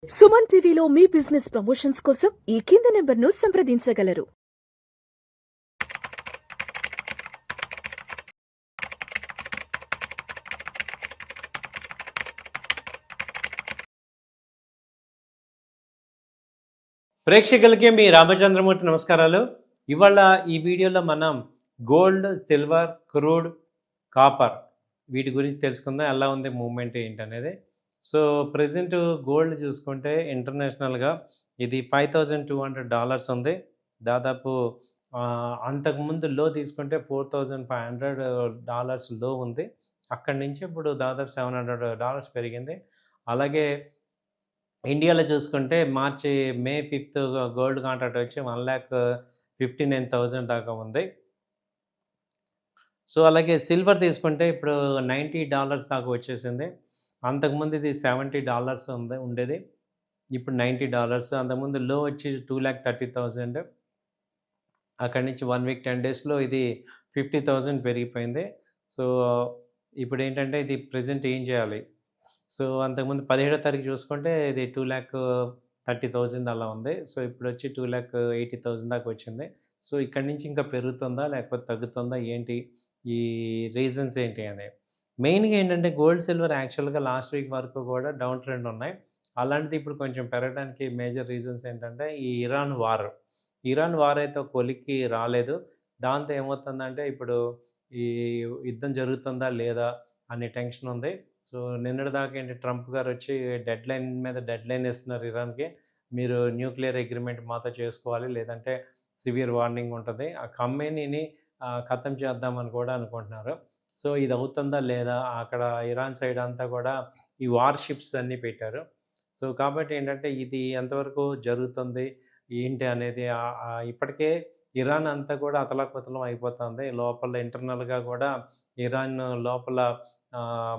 సుమన్ టీవీలో మీ business promotions కోసం ఈ కింది నెంబర్ను సంప్రదించగలరు. ప్రేక్షకులకి మీ రామచంద్రమూర్తి నమస్కారాలు. ఇవాళ ఈ వీడియోలో మనం గోల్డ్, సిల్వర్, క్రూడ్, కాపర్ వీటి గురించి తెలుసుకుందాం. ఎలా ఉంది మూవ్మెంట్ ఏంటనేది. సో ప్రెజెంట్ గోల్డ్ చూసుకుంటే ఇంటర్నేషనల్గా ఇది $5,200 ఉంది. దాదాపు అంతకుముందు లో తీసుకుంటే $4,500 లో ఉంది. అక్కడి నుంచి ఇప్పుడు దాదాపు $700 పెరిగింది. అలాగే ఇండియాలో చూసుకుంటే మే 5 గోల్డ్ కాంట్రాక్ట్ వచ్చి 1,59,000 దాకా ఉంది. సో అలాగే సిల్వర్ తీసుకుంటే ఇప్పుడు $90 దాకా వచ్చేసింది. అంతకుముందు ఇది $70 ఉండేది. ఇప్పుడు $90. అంతకుముందు లో వచ్చి 2,30,000. అక్కడి నుంచి 1 వీక్ 10 డేస్లో ఇది 50,000 పెరిగిపోయింది. సో ఇప్పుడు ఏంటంటే ఇది ప్రెజెంట్ ఏం చేయాలి? సో అంతకుముందు 17వ తారీఖు చూసుకుంటే ఇది 2,30,000 అలా ఉంది. సో ఇప్పుడు వచ్చి 2,80,000 దాకా వచ్చింది. సో ఇక్కడి నుంచి ఇంకా పెరుగుతుందా లేకపోతే తగ్గుతుందా ఏంటి? ఈ రీజన్స్ ఏంటి అనేవి. మెయిన్‌గా ఏంటంటే గోల్డ్, సిల్వర్ యాక్చువల్‌గా లాస్ట్ వీక్ వరకు కూడా డౌన్ ట్రెండ్ ఉన్నాయి. అలాంటిది ఇప్పుడు కొంచెం పెరగడానికి మేజర్ రీజన్స్ ఏంటంటే ఈ ఇరాన్ వార్. ఇరాన్ వార్ అయితే ఒక కొలిక్కి రాలేదు. దాంతో ఏమవుతుందంటే ఇప్పుడు ఈ యుద్ధం జరుగుతుందా లేదా అనే టెన్షన్ ఉంది. సో నిన్నటిదాకా ఏంటి ట్రంప్ గారు వచ్చి డెడ్‌లైన్ మీద డెడ్‌లైన్ ఇస్తున్నారు ఇరాన్‌కి. మీరు న్యూక్లియర్ అగ్రీమెంట్ మాతో చేసుకోవాలి లేదంటే సివియర్ వార్నింగ్ ఉంటది. ఆ ఖమ్మేనీని ఖతం చేద్దామని కూడా అనుకుంటున్నారు. సో ఇది అవుతుందా లేదా? అక్కడ ఇరాన్ సైడ్ అంతా కూడా ఈ వార్ షిప్స్ అన్నీ పెట్టారు. సో కాబట్టి ఏంటంటే ఇది ఎంతవరకు జరుగుతుంది? ఏంటి అనేది ఇప్పటికే ఇరాన్ అంతా కూడా అతలాకుతలం అయిపోతుంది. లోపల ఇంటర్నల్‌గా కూడా ఇరాన్ లోపల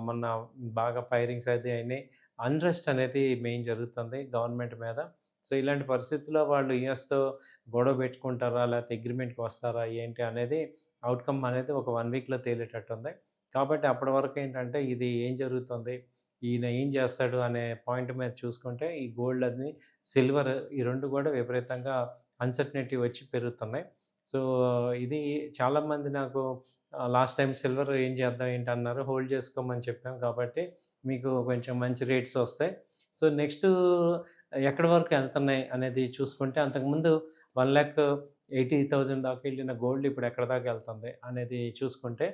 మొన్న బాగా ఫైరింగ్స్ అది అయినాయి. అన్రెస్ట్ అనేది మెయిన్ జరుగుతుంది గవర్నమెంట్ మీద. సో ఇలాంటి పరిస్థితుల్లో వాళ్ళు యూఎస్‌తో గొడవ పెట్టుకుంటారా? లేకపోతే అగ్రీమెంట్‌కి వస్తారా? ఏంటి అనేది అవుట్‌కమ్ అనేది ఒక 1 వీక్‌లో తేలేటట్టుంది. కాబట్టి అప్పటి వరకు ఏంటంటే ఇది ఏం జరుగుతుంది? ఈయన ఏం చేస్తాడు? అనే పాయింట్ మీద చూసుకుంటే ఈ గోల్డ్ అని, సిల్వర్ ఈ 2 కూడా విపరీతంగా అన్‌సర్టెనిటీ వచ్చి పెరుగుతున్నాయి. సో ఇది చాలామంది నాకు లాస్ట్ టైమ్ సిల్వర్ ఏం చేద్దాం ఏంటి అన్నారు. హోల్డ్ చేసుకోమని చెప్పాం కాబట్టి మీకు కొంచెం మంచి రేట్స్ వస్తాయి. సో నెక్స్టు ఎక్కడి వరకు ఎళ్తున్నాయి అనేది చూసుకుంటే అంతకుముందు 1,80,000 దాకా వెళ్ళిన గోల్డ్ ఇప్పుడు ఎక్కడి దాకా ఎళ్తుంది అనేది చూసుకుంటే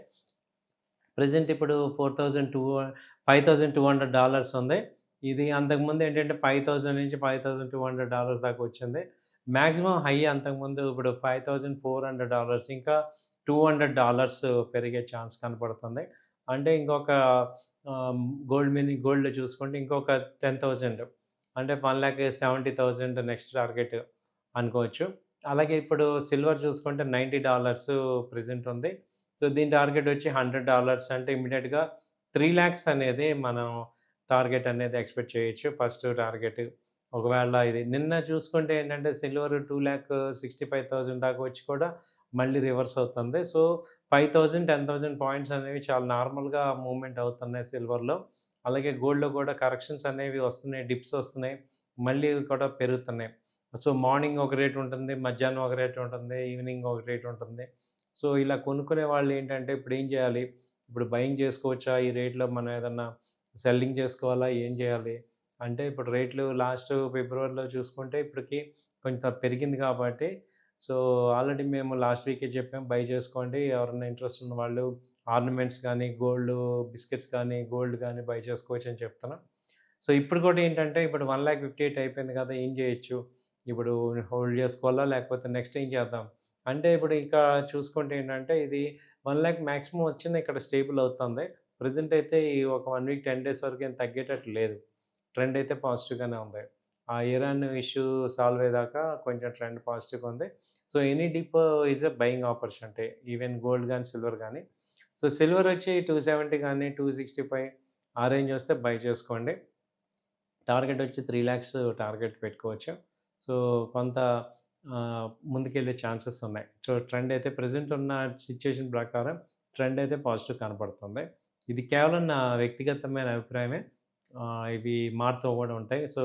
ప్రెజెంట్ ఇప్పుడు $5,200 ఉంది. ఇది అంతకుముందు ఏంటంటే 5,000 నుంచి $5,200 దాకా వచ్చింది. మాక్సిమం హై అంతకుముందు ఇప్పుడు $5,400 ఇంకా $200 పెరిగే ఛాన్స్ కనపడుతుంది. అంటే ఇంకొక గోల్డ్‌లో చూసుకుంటే ఇంకొక 10,000 అంటే 1,70,000 నెక్స్ట్ టార్గెట్ అనుకోవచ్చు. అలాగే ఇప్పుడు సిల్వర్ చూసుకుంటే $90 ప్రెజెంట్ ఉంది. సో దీని టార్గెట్ వచ్చి $100 అంటే ఇమ్మీడియేట్‌గా 3,00,000 అనేది మనం టార్గెట్ అనేది ఎక్స్‌పెక్ట్ చేయొచ్చు. First target. ఒకవేళ ఇది నిన్న చూసుకుంటే ఏంటంటే సిల్వర్ 2,65,000 దాకా వచ్చి కూడా మళ్ళీ రివర్స్ అవుతుంది. సో 5,000, 10,000 పాయింట్స్ అనేవి చాలా నార్మల్‌గా మూవ్‌మెంట్ అవుతున్నాయి సిల్వర్‌లో. అలాగే గోల్డ్‌లో కూడా కరెక్షన్స్ అనేవి వస్తున్నాయి. డిప్స్ వస్తున్నాయి. మళ్ళీ కూడా పెరుగుతున్నాయి. సో మార్నింగ్ ఒక రేట్ ఉంటుంది. మధ్యాహ్నం ఒక రేట్ ఉంటుంది. ఈవినింగ్ ఒక రేట్ ఉంటుంది. సో ఇలా కొనుక్కునే వాళ్ళు ఏంటంటే ఇప్పుడు ఏం చేయాలి? ఇప్పుడు బయింగ్ చేసుకోవచ్చా? ఈ రేట్‌లో మనం ఏదన్నా సెల్లింగ్ చేసుకోవాలా? ఏం చేయాలి? అంటే ఇప్పుడు రేట్లు లాస్ట్ ఫిబ్రవరిలో చూసుకుంటే ఇప్పటికి కొంత పెరిగింది కాబట్టి సో ఆల్రెడీ మేము లాస్ట్ వీకే చెప్పాం బై చేసుకోండి. ఎవరైనా ఇంట్రెస్ట్ ఉన్న వాళ్ళు ఆర్నమెంట్స్ కానీ, గోల్డ్ బిస్కెట్స్ కానీ, గోల్డ్ కానీ బై చేసుకోవచ్చు అని చెప్తున్నాం. సో ఇప్పుడు కూడా ఏంటంటే ఇప్పుడు 1,58,000 అయిపోయింది కదా! ఏం చేయొచ్చు? ఇప్పుడు హోల్డ్ చేసుకోవాలా? లేకపోతే నెక్స్ట్ ఏం చేద్దాం? అంటే ఇప్పుడు ఇక చూసుకుంటే ఏంటంటే ఇది 1,00,000 మాక్సిమం వచ్చింది ఇక్కడ స్టేబుల్ అవుతుంది. ప్రెజెంట్ అయితే ఈ ఒక 1 వీక్ 10 డేస్ వరకు ఏం తగ్గేటట్టు లేదు. ట్రెండ్ అయితే పాజిటివ్‌గానే ఉంది. ఆ ఇరాన్ ఇష్యూ సాల్వ్ అయ్యేదాకా కొంచెం ట్రెండ్ పాజిటివ్‌గా ఉంది. So any dip is a buying opportunity. Even gold గానీ, సిల్వర్ గానీ. సో సిల్వర్ వచ్చి 270 గానీ, 265 ఆ రేంజ్ వస్తే బై చేసుకోండి. టార్గెట్ వచ్చి 3,00,000 టార్గెట్ పెట్టుకోవచ్చు. సో కొంత ముందుకెళ్ళే ఛాన్సెస్ ఉన్నాయి. సో ట్రెండ్ అయితే ప్రెజెంట్ ఉన్న సిట్యుయేషన్ ప్రకారం ట్రెండ్ అయితే పాజిటివ్ కనపడుతుంది. ఇది కేవలం నా వ్యక్తిగతమైన అభిప్రాయమే. ఇవి మారుతూ కూడా ఉంటాయి. సో,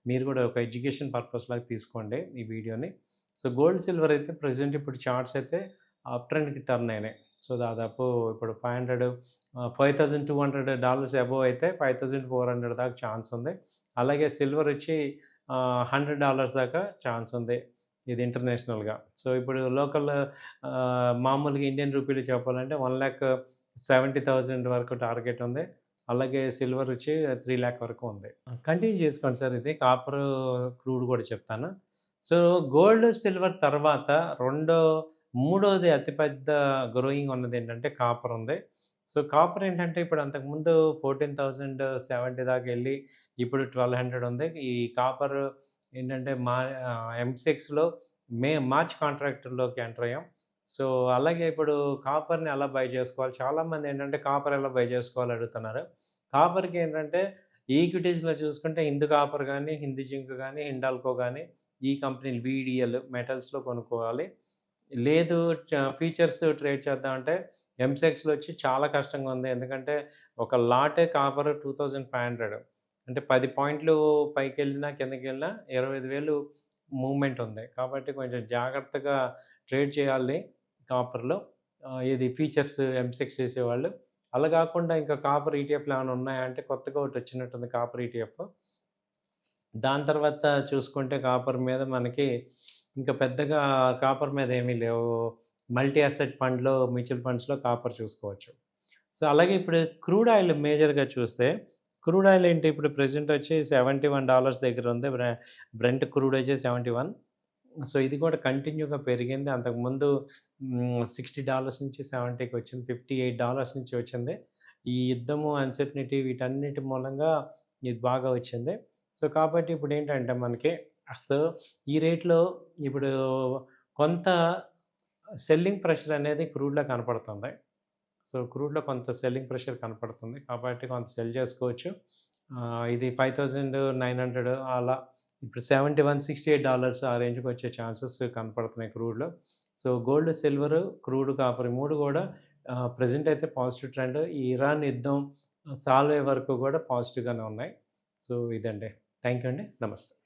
మీరు కూడా ఒక ఎడ్యుకేషన్ పర్పస్ లాగా తీసుకోండి ఈ వీడియోని. సో, గోల్డ్, సిల్వర్ అయితే ప్రెజెంట్ ఇప్పుడు చార్ట్స్ అయితే అప్ ట్రెండ్‌కి టర్న్ అయినాయి. సో, దాదాపు ఇప్పుడు 500 $5,200 అబోవ్ అయితే 5,400 దాకా ఛాన్స్ ఉంది. అలాగే సిల్వర్ వచ్చి $100 దాకా ఛాన్స్ ఉంది. ఇది ఇంటర్నేషనల్‌గా. సో, ఇప్పుడు లోకల్ మామూలుగా ఇండియన్ రూపీలో చెప్పాలంటే 1,70,000 వరకు టార్గెట్ ఉంది. అలాగే సిల్వర్ వచ్చి 3,00,000 వరకు ఉంది. కంటిన్యూ చేసుకోండి సార్ ఇది. కాపరు, క్రూడ్ కూడా చెప్తాను. సో, గోల్డ్, సిల్వర్ తర్వాత మూడోది అతిపెద్ద గ్రోయింగ్ ఉన్నదేంటంటే కాపర్ ఉంది. సో, కాపర్ ఏంటంటే ఇప్పుడు అంతకుముందు 14,070 దాకా ఎళ్లి ఇప్పుడు 1,200 ఉంది. ఈ కాపర్ ఏంటంటే ఎంసెక్స్‌లో మార్చ్ కాంట్రాక్ట్‌లోకి ఎంటర్ అయ్యాం. సో, అలాగే ఇప్పుడు కాపర్‌ని ఎలా బై చేసుకోవాలి? చాలామంది ఏంటంటే కాపర్ ఎలా బై చేసుకోవాలి అడుగుతున్నారు. కాపర్‌కి ఏంటంటే ఈక్విటీస్‌లో చూసుకుంటే హిందూ కాపర్ గానీ, హిందూ జింక్ గానీ, హిండాల్కో గానీ ఈ కంపెనీలు వీడీఎల్ మెటల్స్‌లో కొనుక్కోవాలి. లేదు ఫ్యూచర్స్ ట్రేడ్ చేద్దామంటే ఎంసెక్స్‌లో వచ్చి చాలా కష్టంగా ఉంది. ఎందుకంటే ఒక లాటే కాపర్ 2,500 అంటే 10 పాయింట్లు పైకెళ్ళినా, కిందకెళ్ళినా 25,000 మూవ్‌మెంట్ ఉంది. కాబట్టి కొంచెం జాగ్రత్తగా ట్రేడ్ చేయాలి కాపర్‌లో. ఇది ఫ్యూచర్స్ ఎంసెక్స్ చేసేవాళ్ళు. అలా గాకుండా ఇంకా కాపర్ ఈటీఎఫ్‌లు ఏమైనా ఉన్నాయా అంటే కొత్తగా ఒకటొచ్చినట్టుంది కాపర్ ఈటీఎఫ్. దాని తర్వాత చూసుకుంటే కాపర్ మీద మనకి ఇంకా పెద్దగా కాపర్ మీద ఏమీ లేవు. మల్టీ అసెట్ ఫండ్‌లో, మ్యూచువల్ ఫండ్స్‌లో కాపర్ చూసుకోవచ్చు. సో, అలాగే ఇప్పుడు క్రూడ్ ఆయిల్ మేజర్‌గా చూస్తే, క్రూడ్ ఆయిల్ ఏంటి ఇప్పుడు ప్రెజెంట్ వచ్చి $71 దగ్గర ఉంది. బ్రెంట్ క్రూడ్ వచ్చి 71. సో, ఇది కూడా కంటిన్యూగా పెరిగింది. అంతకుముందు $60 నుంచి 70కి వచ్చింది. $58 నుంచి వచ్చింది. ఈ యుద్ధము, అన్సర్టనిటీ వీటన్నిటి మూలంగా ఇది బాగా వచ్చింది. సో, కాబట్టి ఇప్పుడేంటంటే మనకి సో, ఈ రేట్‌లో ఇప్పుడు కొంత సెల్లింగ్ ప్రెషర్ అనేది క్రూడ్‌లో కనపడుతుంది. సో, క్రూడ్‌లో కొంత సెల్లింగ్ ప్రెషర్ కనపడుతుంది. కాబట్టి కొంత సెల్ చేసుకోవచ్చు. ఇది 5,900 అలా ఇప్పుడు 71, $68 ఆ రేంజ్‌కి వచ్చే ఛాన్సెస్ కనపడుతున్నాయి క్రూడ్‌లో. So, gold, silver, crude, copper ఈ 3 కూడా ప్రెజెంట్ అయితే పాజిటివ్ ట్రెండ్. ఈ ఇరాన్ యుద్ధం సాల్వ్ అయ్యే వరకు కూడా పాజిటివ్‌గానే ఉన్నాయి. సో, ఇదండి. థాంక్ యూ అండి. నమస్తే.